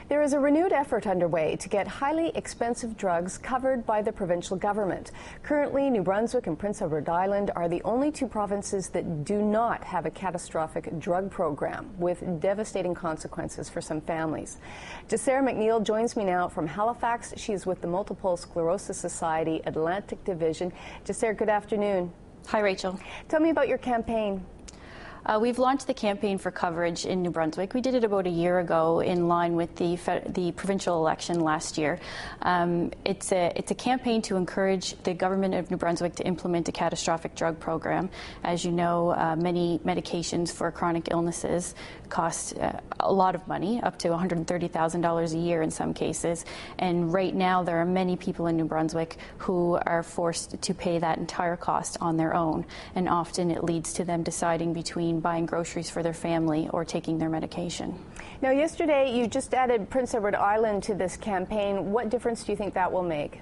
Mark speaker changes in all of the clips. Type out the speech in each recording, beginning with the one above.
Speaker 1: There is a renewed effort underway to get highly expensive drugs covered by the provincial government. Currently, New Brunswick and Prince Edward Island are the only two provinces that do not have a catastrophic drug program, with devastating consequences for some families. Jasera McNeil joins me now from Halifax. She's with the Multiple Sclerosis Society Atlantic Division. Jasera, good afternoon.
Speaker 2: Hi, Rachel.
Speaker 1: Tell me about your campaign.
Speaker 2: We've launched the campaign for coverage in New Brunswick. We did it about a year ago in line with the provincial election last year. It's a campaign to encourage the government of New Brunswick to implement a catastrophic drug program. As you know, many medications for chronic illnesses cost a lot of money, up to $130,000 a year in some cases. And right now there are many people in New Brunswick who are forced to pay that entire cost on their own. And often it leads to them deciding between buying groceries for their family or taking their medication.
Speaker 1: Now, yesterday you just added Prince Edward Island to this campaign. What difference do you think that will make?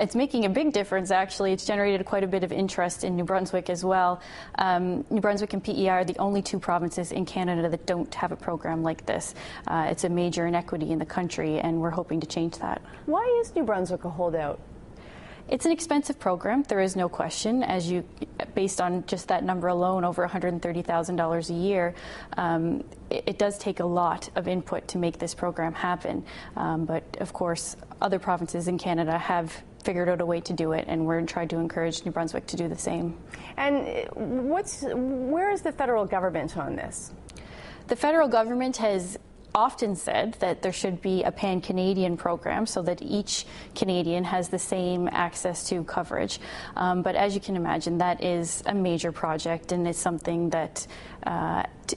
Speaker 2: It's making a big difference, actually. It's generated quite a bit of interest in New Brunswick as well. New Brunswick and PEI are the only two provinces in Canada that don't have a program like this. It's a major inequity in the country, and we're hoping to change that. Why
Speaker 1: is New Brunswick a holdout?
Speaker 2: It's an expensive program, there is no question. Based on just that number alone, over $130,000 a year, it does take a lot of input to make this program happen. But of course, other provinces in Canada have figured out a way to do it, and we're trying to encourage New Brunswick to do the same.
Speaker 1: And where is the federal government on this?
Speaker 2: The federal government has often said that there should be a pan-Canadian program so that each Canadian has the same access to coverage. But as you can imagine, that is a major project, and it's something that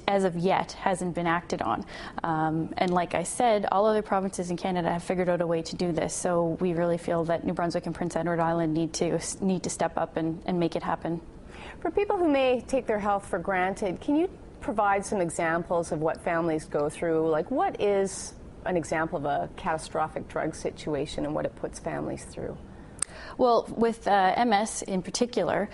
Speaker 2: as of yet hasn't been acted on. And like I said, all other provinces in Canada have figured out a way to do this, so we really feel that New Brunswick and Prince Edward Island need to step up and make it happen.
Speaker 1: For people who may take their health for granted, can you provide some examples of what families go through? Like, what is an example of a catastrophic drug situation and what it puts families through?
Speaker 2: Well, with MS in particular,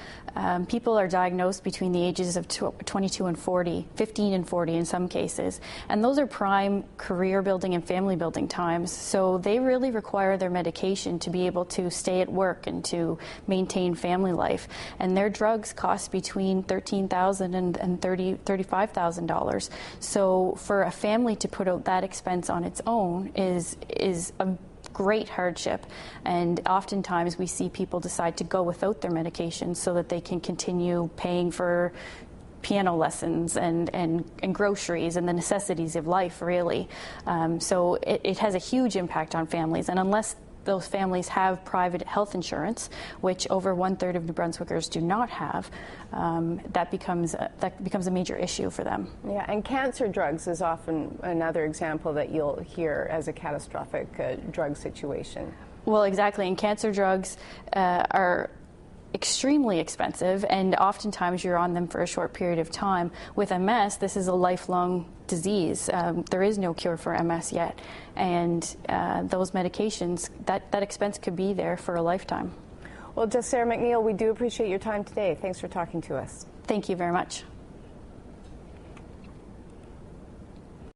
Speaker 2: people are diagnosed between the ages of 22 and 40, 15 and 40 in some cases, and those are prime career building and family building times, so they really require their medication to be able to stay at work and to maintain family life, and their drugs cost between $13,000 and $35,000. So for a family to put out that expense on its own is a great hardship, and oftentimes we see people decide to go without their medication so that they can continue paying for piano lessons and groceries and the necessities of life, really. So it has a huge impact on families, and unless those families have private health insurance, which over 1/3 of New Brunswickers do not have, that becomes a major issue for them.
Speaker 1: Yeah, and cancer drugs is often another example that you'll hear as a catastrophic drug situation.
Speaker 2: Well, exactly, and cancer drugs are extremely expensive, and oftentimes you're on them for a short period of time. With MS, this is a lifelong disease. There is no cure for MS yet, and those medications, that expense could be there for a lifetime.
Speaker 1: Well, Jasera McNeil, we do appreciate your time today. Thanks for talking to us.
Speaker 2: Thank you very much.